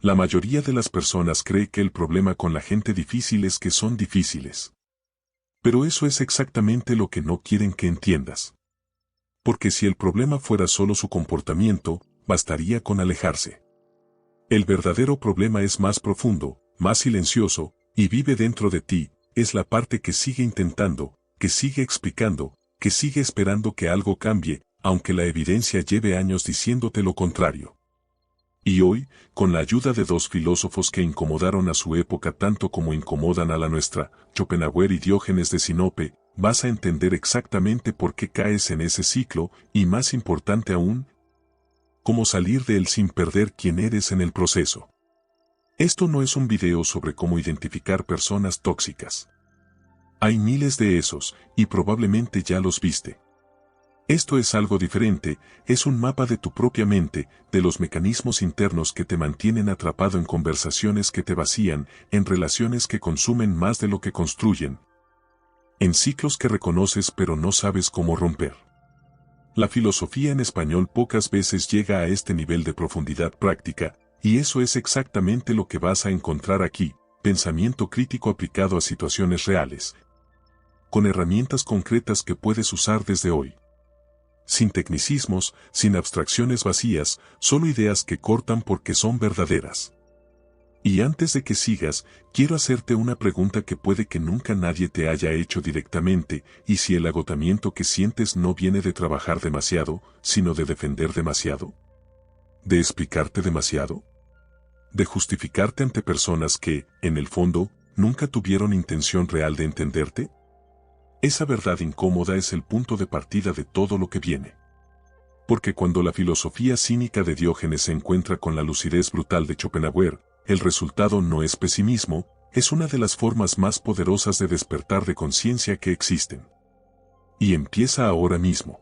La mayoría de las personas cree que el problema con la gente difícil es que son difíciles. Pero eso es exactamente lo que no quieren que entiendas. Porque si el problema fuera solo su comportamiento, bastaría con alejarse. El verdadero problema es más profundo, más silencioso, y vive dentro de ti, es la parte que sigue intentando, que sigue explicando, que sigue esperando que algo cambie, aunque la evidencia lleve años diciéndote lo contrario. Y hoy, con la ayuda de dos filósofos que incomodaron a su época tanto como incomodan a la nuestra, Schopenhauer y Diógenes de Sinope, vas a entender exactamente por qué caes en ese ciclo, y más importante aún, cómo salir de él sin perder quién eres en el proceso. Esto no es un video sobre cómo identificar personas tóxicas. Hay miles de esos, y probablemente ya los viste. Esto es algo diferente, es un mapa de tu propia mente, de los mecanismos internos que te mantienen atrapado en conversaciones que te vacían, en relaciones que consumen más de lo que construyen, en ciclos que reconoces pero no sabes cómo romper. La filosofía en español pocas veces llega a este nivel de profundidad práctica, y eso es exactamente lo que vas a encontrar aquí, pensamiento crítico aplicado a situaciones reales, con herramientas concretas que puedes usar desde hoy. Sin tecnicismos, sin abstracciones vacías, solo ideas que cortan porque son verdaderas. Y antes de que sigas, quiero hacerte una pregunta que puede que nunca nadie te haya hecho directamente, y si el agotamiento que sientes no viene de trabajar demasiado, sino de defender demasiado, de explicarte demasiado, de justificarte ante personas que, en el fondo, nunca tuvieron intención real de entenderte. Esa verdad incómoda es el punto de partida de todo lo que viene. Porque cuando la filosofía cínica de Diógenes se encuentra con la lucidez brutal de Schopenhauer, el resultado no es pesimismo, es una de las formas más poderosas de despertar de conciencia que existen. Y empieza ahora mismo.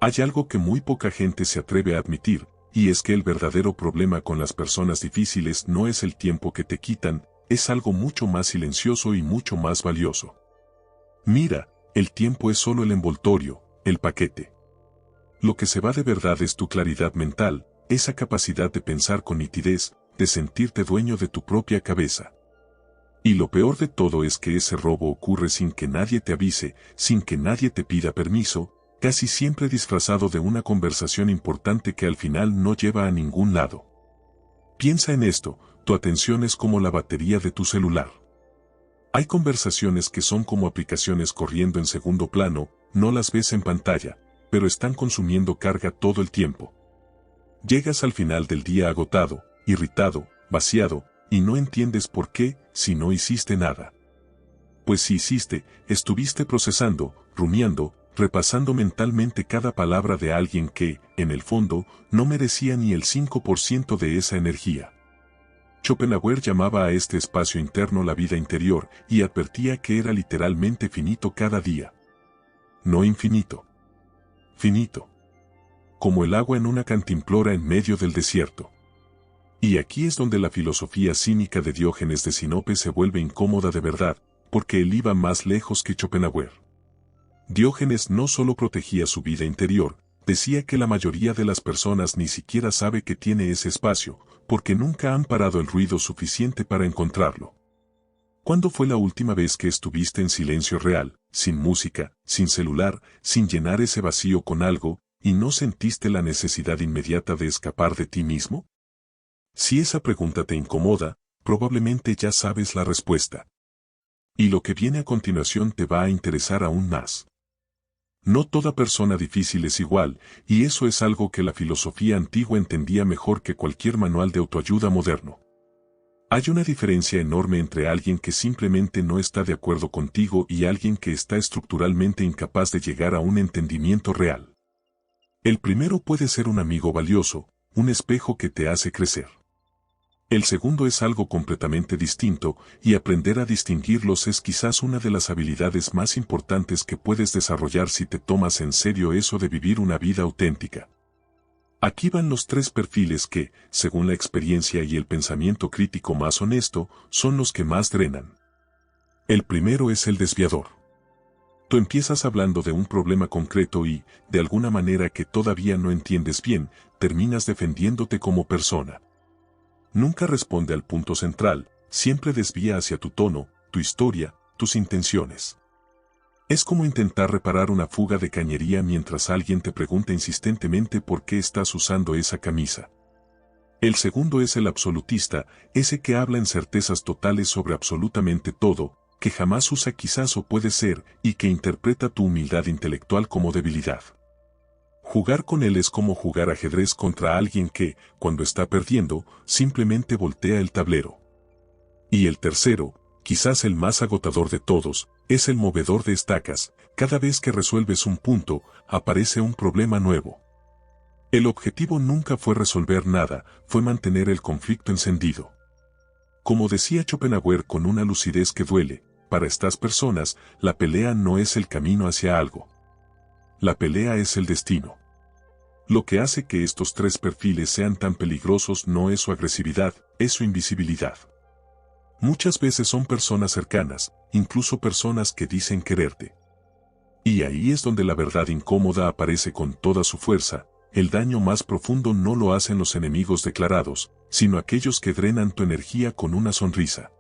Hay algo que muy poca gente se atreve a admitir, y es que el verdadero problema con las personas difíciles no es el tiempo que te quitan, es algo mucho más silencioso y mucho más valioso. Mira, el tiempo es solo el envoltorio, el paquete. Lo que se va de verdad es tu claridad mental, esa capacidad de pensar con nitidez, de sentirte dueño de tu propia cabeza. Y lo peor de todo es que ese robo ocurre sin que nadie te avise, sin que nadie te pida permiso, casi siempre disfrazado de una conversación importante que al final no lleva a ningún lado. Piensa en esto, tu atención es como la batería de tu celular. Hay conversaciones que son como aplicaciones corriendo en segundo plano, no las ves en pantalla, pero están consumiendo carga todo el tiempo. Llegas al final del día agotado, irritado, vaciado, y no entiendes por qué, si no hiciste nada. Pues si hiciste, estuviste procesando, rumiando, repasando mentalmente cada palabra de alguien que, en el fondo, no merecía ni el 5% de esa energía. Schopenhauer llamaba a este espacio interno la vida interior, y advertía que era literalmente finito cada día. No infinito. Finito. Como el agua en una cantimplora en medio del desierto. Y aquí es donde la filosofía cínica de Diógenes de Sinope se vuelve incómoda de verdad, porque él iba más lejos que Schopenhauer. Diógenes no solo protegía su vida interior, decía que la mayoría de las personas ni siquiera sabe que tiene ese espacio, porque nunca han parado el ruido suficiente para encontrarlo. ¿Cuándo fue la última vez que estuviste en silencio real, sin música, sin celular, sin llenar ese vacío con algo, y no sentiste la necesidad inmediata de escapar de ti mismo? Si esa pregunta te incomoda, probablemente ya sabes la respuesta. Y lo que viene a continuación te va a interesar aún más. No toda persona difícil es igual, y eso es algo que la filosofía antigua entendía mejor que cualquier manual de autoayuda moderno. Hay una diferencia enorme entre alguien que simplemente no está de acuerdo contigo y alguien que está estructuralmente incapaz de llegar a un entendimiento real. El primero puede ser un amigo valioso, un espejo que te hace crecer. El segundo es algo completamente distinto, y aprender a distinguirlos es quizás una de las habilidades más importantes que puedes desarrollar si te tomas en serio eso de vivir una vida auténtica. Aquí van los tres perfiles que, según la experiencia y el pensamiento crítico más honesto, son los que más drenan. El primero es el desviador. Tú empiezas hablando de un problema concreto y, de alguna manera que todavía no entiendes bien, terminas defendiéndote como persona. Nunca responde al punto central, siempre desvía hacia tu tono, tu historia, tus intenciones. Es como intentar reparar una fuga de cañería mientras alguien te pregunta insistentemente por qué estás usando esa camisa. El segundo es el absolutista, ese que habla en certezas totales sobre absolutamente todo, que jamás usa quizás o puede ser, y que interpreta tu humildad intelectual como debilidad. Jugar con él es como jugar ajedrez contra alguien que, cuando está perdiendo, simplemente voltea el tablero. Y el tercero, quizás el más agotador de todos, es el movedor de estacas. Cada vez que resuelves un punto, aparece un problema nuevo. El objetivo nunca fue resolver nada, fue mantener el conflicto encendido. Como decía Schopenhauer con una lucidez que duele, para estas personas, la pelea no es el camino hacia algo. La pelea es el destino. Lo que hace que estos tres perfiles sean tan peligrosos no es su agresividad, es su invisibilidad. Muchas veces son personas cercanas, incluso personas que dicen quererte. Y ahí es donde la verdad incómoda aparece con toda su fuerza. El daño más profundo no lo hacen los enemigos declarados, sino aquellos que drenan tu energía con una sonrisa.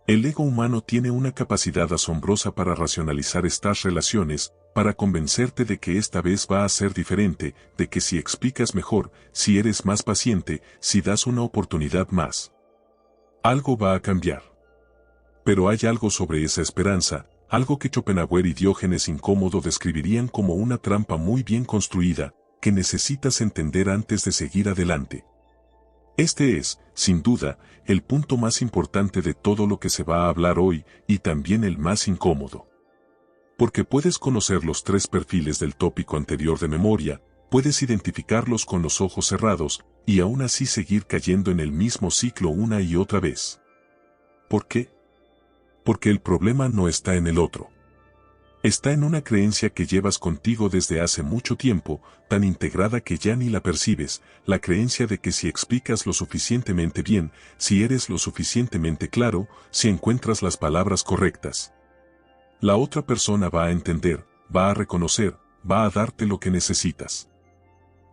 El ego humano tiene una capacidad asombrosa para racionalizar estas relaciones, para convencerte de que esta vez va a ser diferente, de que si explicas mejor, si eres más paciente, si das una oportunidad más, algo va a cambiar. Pero hay algo sobre esa esperanza, algo que Schopenhauer y Diógenes Incómodo describirían como una trampa muy bien construida, que necesitas entender antes de seguir adelante. Este es, sin duda, el punto más importante de todo lo que se va a hablar hoy, y también el más incómodo. Porque puedes conocer los tres perfiles del tópico anterior de memoria, puedes identificarlos con los ojos cerrados, y aún así seguir cayendo en el mismo ciclo una y otra vez. ¿Por qué? Porque el problema no está en el otro. Está en una creencia que llevas contigo desde hace mucho tiempo, tan integrada que ya ni la percibes, la creencia de que si explicas lo suficientemente bien, si eres lo suficientemente claro, si encuentras las palabras correctas, la otra persona va a entender, va a reconocer, va a darte lo que necesitas.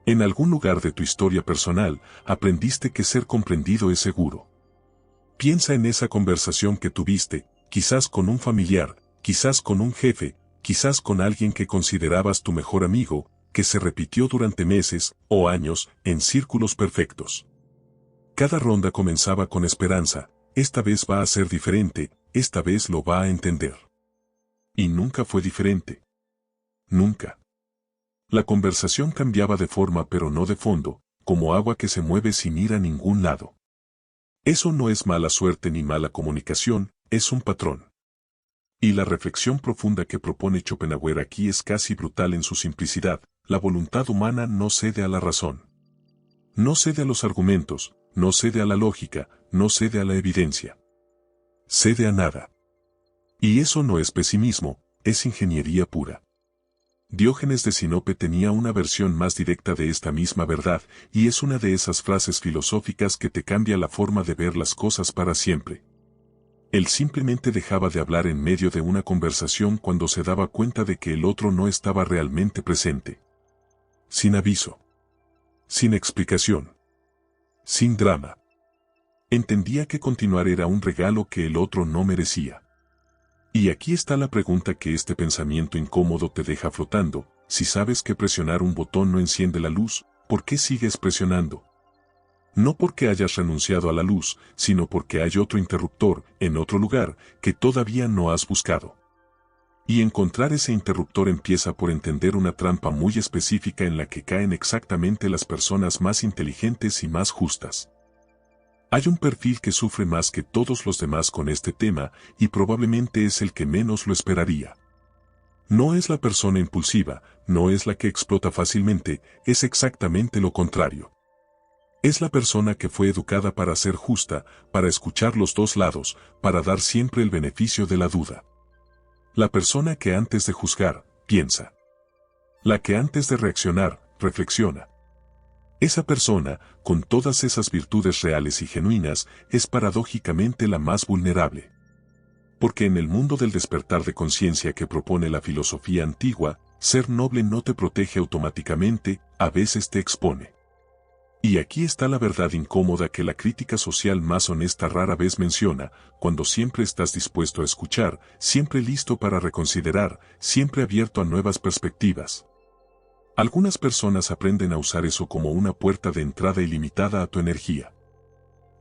En algún lugar de tu historia personal, aprendiste que ser comprendido es seguro. Piensa en esa conversación que tuviste, quizás con un familiar, quizás con un jefe, quizás con alguien que considerabas tu mejor amigo, que se repitió durante meses o años en círculos perfectos. Cada ronda comenzaba con esperanza, esta vez va a ser diferente, esta vez lo va a entender. Y nunca fue diferente. Nunca. La conversación cambiaba de forma pero no de fondo, como agua que se mueve sin ir a ningún lado. Eso no es mala suerte ni mala comunicación, es un patrón. Y la reflexión profunda que propone Schopenhauer aquí es casi brutal en su simplicidad. La voluntad humana no cede a la razón. No cede a los argumentos, no cede a la lógica, no cede a la evidencia. Cede a nada. Y eso no es pesimismo, es ingeniería pura. Diógenes de Sinope tenía una versión más directa de esta misma verdad, y es una de esas frases filosóficas que te cambia la forma de ver las cosas para siempre. Él simplemente dejaba de hablar en medio de una conversación cuando se daba cuenta de que el otro no estaba realmente presente. Sin aviso. Sin explicación. Sin drama. Entendía que continuar era un regalo que el otro no merecía. Y aquí está la pregunta que este pensamiento incómodo te deja flotando: si sabes que presionar un botón no enciende la luz, ¿por qué sigues presionando? No porque hayas renunciado a la luz, sino porque hay otro interruptor, en otro lugar, que todavía no has buscado. Y encontrar ese interruptor empieza por entender una trampa muy específica en la que caen exactamente las personas más inteligentes y más justas. Hay un perfil que sufre más que todos los demás con este tema, y probablemente es el que menos lo esperaría. No es la persona impulsiva, no es la que explota fácilmente, es exactamente lo contrario. Es la persona que fue educada para ser justa, para escuchar los dos lados, para dar siempre el beneficio de la duda. La persona que antes de juzgar, piensa. La que antes de reaccionar, reflexiona. Esa persona, con todas esas virtudes reales y genuinas, es paradójicamente la más vulnerable. Porque en el mundo del despertar de conciencia que propone la filosofía antigua, ser noble no te protege automáticamente, a veces te expone. Y aquí está la verdad incómoda que la crítica social más honesta rara vez menciona, cuando siempre estás dispuesto a escuchar, siempre listo para reconsiderar, siempre abierto a nuevas perspectivas. Algunas personas aprenden a usar eso como una puerta de entrada ilimitada a tu energía.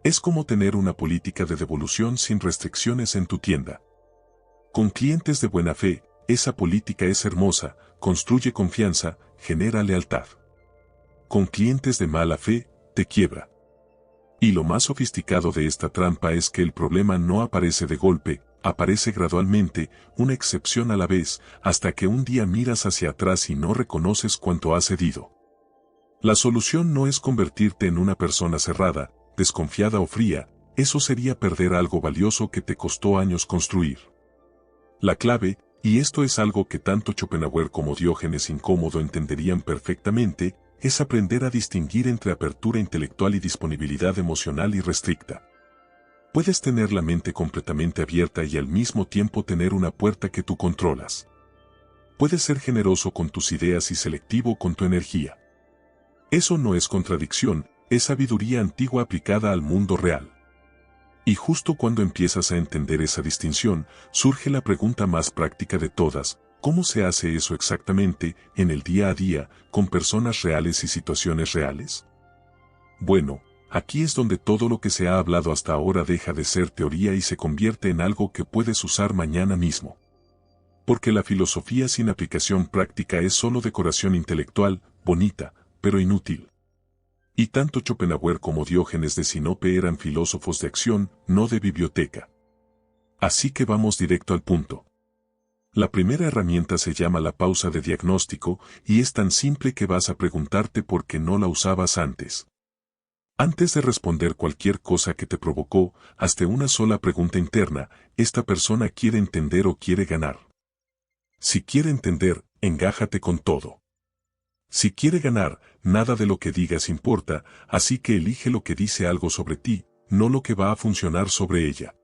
Es como tener una política de devolución sin restricciones en tu tienda. Con clientes de buena fe, esa política es hermosa, construye confianza, genera lealtad. Con clientes de mala fe, te quiebra. Y lo más sofisticado de esta trampa es que el problema no aparece de golpe, aparece gradualmente, una excepción a la vez, hasta que un día miras hacia atrás y no reconoces cuánto has cedido. La solución no es convertirte en una persona cerrada, desconfiada o fría, eso sería perder algo valioso que te costó años construir. La clave, y esto es algo que tanto Schopenhauer como Diógenes Incómodo entenderían perfectamente, es aprender a distinguir entre apertura intelectual y disponibilidad emocional irrestricta. Puedes tener la mente completamente abierta y al mismo tiempo tener una puerta que tú controlas. Puedes ser generoso con tus ideas y selectivo con tu energía. Eso no es contradicción, es sabiduría antigua aplicada al mundo real. Y justo cuando empiezas a entender esa distinción, surge la pregunta más práctica de todas: ¿cómo se hace eso exactamente, en el día a día, con personas reales y situaciones reales? Bueno, aquí es donde todo lo que se ha hablado hasta ahora deja de ser teoría y se convierte en algo que puedes usar mañana mismo. Porque la filosofía sin aplicación práctica es solo decoración intelectual, bonita, pero inútil. Y tanto Schopenhauer como Diógenes de Sinope eran filósofos de acción, no de biblioteca. Así que vamos directo al punto. La primera herramienta se llama la pausa de diagnóstico, y es tan simple que vas a preguntarte por qué no la usabas antes. Antes de responder cualquier cosa que te provocó, hazte una sola pregunta interna: ¿esta persona quiere entender o quiere ganar? Si quiere entender, engájate con todo. Si quiere ganar, nada de lo que digas importa, así que elige lo que dice algo sobre ti, no lo que va a funcionar sobre ella.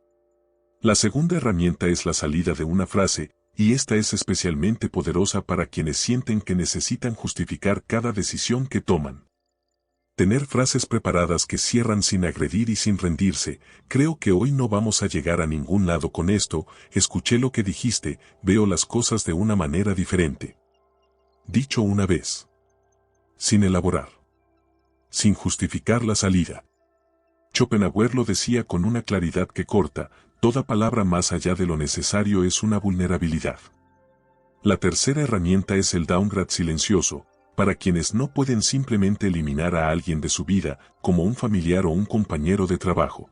La segunda herramienta es la salida de una frase, y esta es especialmente poderosa para quienes sienten que necesitan justificar cada decisión que toman. Tener frases preparadas que cierran sin agredir y sin rendirse: creo que hoy no vamos a llegar a ningún lado con esto, escuché lo que dijiste, veo las cosas de una manera diferente. Dicho una vez. Sin elaborar. Sin justificar la salida. Schopenhauer lo decía con una claridad que corta: toda palabra más allá de lo necesario es una vulnerabilidad. La tercera herramienta es el downgrade silencioso, para quienes no pueden simplemente eliminar a alguien de su vida, como un familiar o un compañero de trabajo.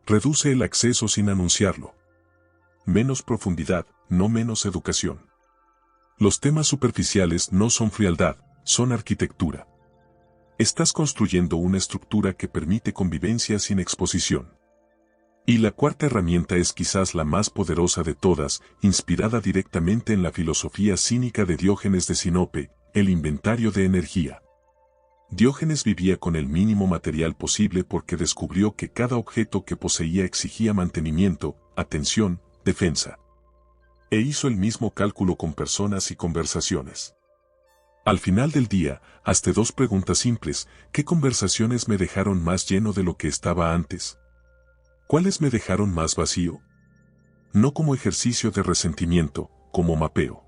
Reduce el acceso sin anunciarlo. Menos profundidad, no menos educación. Los temas superficiales no son frialdad, son arquitectura. Estás construyendo una estructura que permite convivencia sin exposición. Y la cuarta herramienta es quizás la más poderosa de todas, inspirada directamente en la filosofía cínica de Diógenes de Sinope: el inventario de energía. Diógenes vivía con el mínimo material posible porque descubrió que cada objeto que poseía exigía mantenimiento, atención, defensa. E hizo el mismo cálculo con personas y conversaciones. Al final del día, hazte dos preguntas simples: ¿qué conversaciones me dejaron más lleno de lo que estaba antes? ¿Cuáles me dejaron más vacío? No como ejercicio de resentimiento, como mapeo.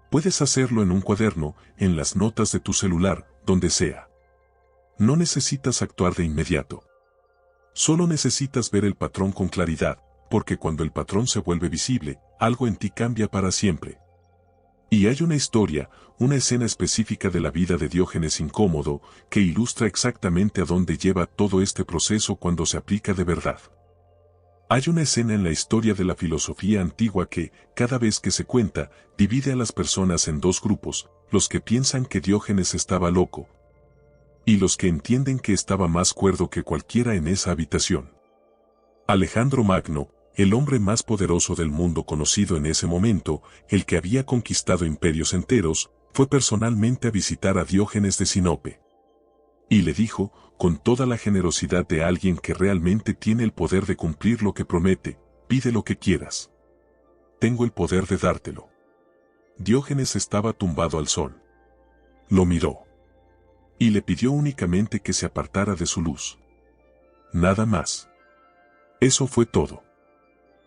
Puedes hacerlo en un cuaderno, en las notas de tu celular, donde sea. No necesitas actuar de inmediato. Solo necesitas ver el patrón con claridad, porque cuando el patrón se vuelve visible, algo en ti cambia para siempre. Y hay una historia, una escena específica de la vida de Diógenes Incómodo, que ilustra exactamente a dónde lleva todo este proceso cuando se aplica de verdad. Hay una escena en la historia de la filosofía antigua que, cada vez que se cuenta, divide a las personas en dos grupos: los que piensan que Diógenes estaba loco, y los que entienden que estaba más cuerdo que cualquiera en esa habitación. Alejandro Magno, el hombre más poderoso del mundo conocido en ese momento, el que había conquistado imperios enteros, fue personalmente a visitar a Diógenes de Sinope. Y le dijo, con toda la generosidad de alguien que realmente tiene el poder de cumplir lo que promete: pide lo que quieras. Tengo el poder de dártelo. Diógenes estaba tumbado al sol. Lo miró. y le pidió únicamente que se apartara de su luz. Nada más. Eso fue todo.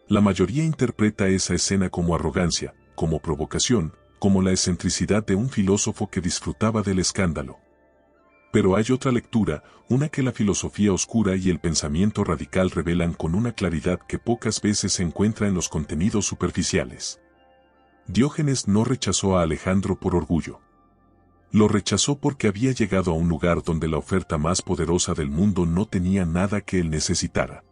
La mayoría interpreta esa escena como arrogancia, como provocación, como la excentricidad de un filósofo que disfrutaba del escándalo. Pero hay otra lectura, una que la filosofía oscura y el pensamiento radical revelan con una claridad que pocas veces se encuentra en los contenidos superficiales. Diógenes no rechazó a Alejandro por orgullo. Lo rechazó porque había llegado a un lugar donde la oferta más poderosa del mundo no tenía nada que él necesitara.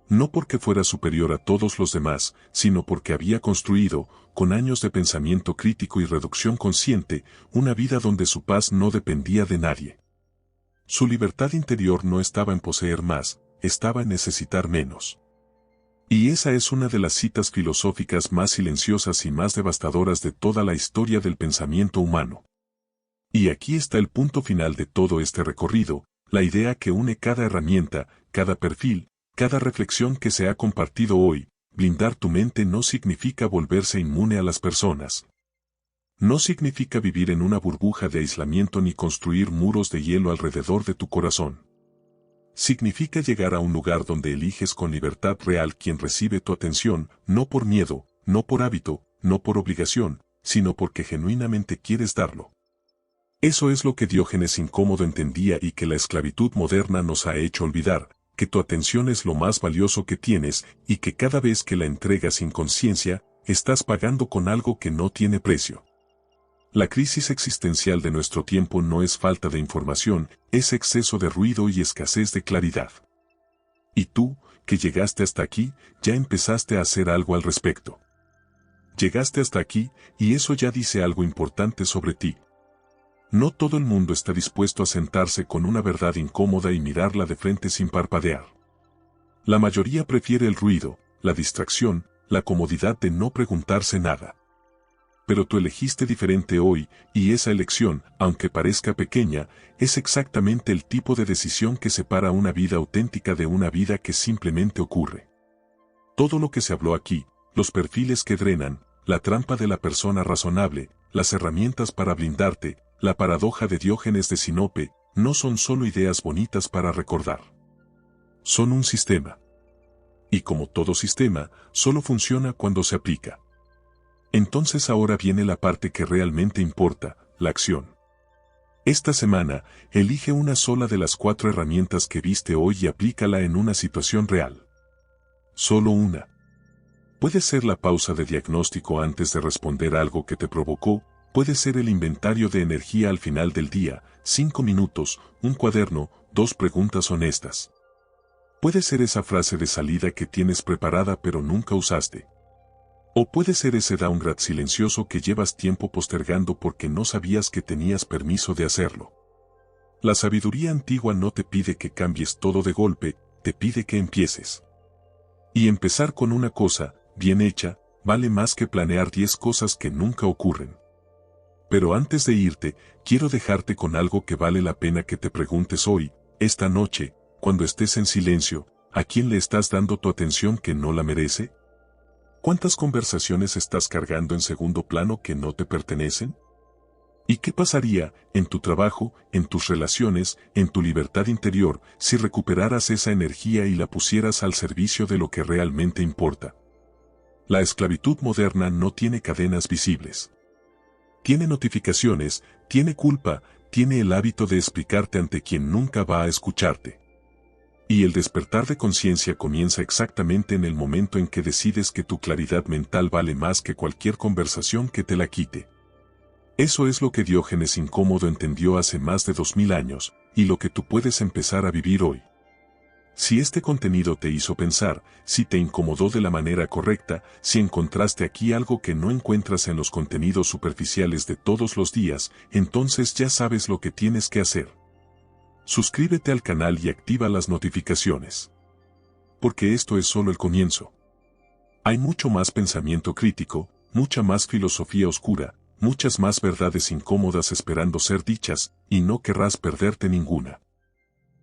No porque fuera superior a todos los demás, sino porque había construido, con años de pensamiento crítico y reducción consciente, una vida donde su paz no dependía de nadie. Su libertad interior no estaba en poseer más, estaba en necesitar menos. Y esa es una de las citas filosóficas más silenciosas y más devastadoras de toda la historia del pensamiento humano. Y aquí está el punto final de todo este recorrido, la idea que une cada herramienta, cada perfil, cada reflexión que se ha compartido hoy. Blindar tu mente no significa volverse inmune a las personas. No significa vivir en una burbuja de aislamiento ni construir muros de hielo alrededor de tu corazón. Significa llegar a un lugar donde eliges con libertad real quien recibe tu atención, no por miedo, no por hábito, no por obligación, sino porque genuinamente quieres darlo. Eso es lo que Diógenes incómodo entendía y que la esclavitud moderna nos ha hecho olvidar, que tu atención es lo más valioso que tienes y que cada vez que la entregas sin conciencia, estás pagando con algo que no tiene precio. La crisis existencial de nuestro tiempo no es falta de información, es exceso de ruido y escasez de claridad. Y tú, que llegaste hasta aquí, ya empezaste a hacer algo al respecto. Llegaste hasta aquí, y eso ya dice algo importante sobre ti. No todo el mundo está dispuesto a sentarse con una verdad incómoda y mirarla de frente sin parpadear. La mayoría prefiere el ruido, la distracción, la comodidad de no preguntarse nada. Pero tú elegiste diferente hoy, y esa elección, aunque parezca pequeña, es exactamente el tipo de decisión que separa una vida auténtica de una vida que simplemente ocurre. Todo lo que se habló aquí, los perfiles que drenan, la trampa de la persona razonable, las herramientas para blindarte, la paradoja de Diógenes de Sinope, no son solo ideas bonitas para recordar. Son un sistema. Y como todo sistema, solo funciona cuando se aplica. Entonces ahora viene la parte que realmente importa, la acción. Esta semana, elige una sola de las 4 herramientas que viste hoy y aplícala en una situación real. Solo una. Puede ser la pausa de diagnóstico antes de responder algo que te provocó, puede ser el inventario de energía al final del día, 5 minutos, un cuaderno, 2 preguntas honestas. Puede ser esa frase de salida que tienes preparada pero nunca usaste. O puede ser ese downgrade silencioso que llevas tiempo postergando porque no sabías que tenías permiso de hacerlo. La sabiduría antigua no te pide que cambies todo de golpe, te pide que empieces. Y empezar con una cosa, bien hecha, vale más que planear 10 cosas que nunca ocurren. Pero antes de irte, quiero dejarte con algo que vale la pena que te preguntes hoy, esta noche, cuando estés en silencio, ¿a quién le estás dando tu atención que no la merece? ¿Cuántas conversaciones estás cargando en segundo plano que no te pertenecen? ¿Y qué pasaría, en tu trabajo, en tus relaciones, en tu libertad interior, si recuperaras esa energía y la pusieras al servicio de lo que realmente importa? La esclavitud moderna no tiene cadenas visibles. Tiene notificaciones, tiene culpa, tiene el hábito de explicarte ante quien nunca va a escucharte. Y el despertar de conciencia comienza exactamente en el momento en que decides que tu claridad mental vale más que cualquier conversación que te la quite. Eso es lo que Diógenes incómodo entendió hace más de 2000 años, y lo que tú puedes empezar a vivir hoy. Si este contenido te hizo pensar, si te incomodó de la manera correcta, si encontraste aquí algo que no encuentras en los contenidos superficiales de todos los días, entonces ya sabes lo que tienes que hacer. Suscríbete al canal y activa las notificaciones. Porque esto es solo el comienzo. Hay mucho más pensamiento crítico, mucha más filosofía oscura, muchas más verdades incómodas esperando ser dichas, y no querrás perderte ninguna.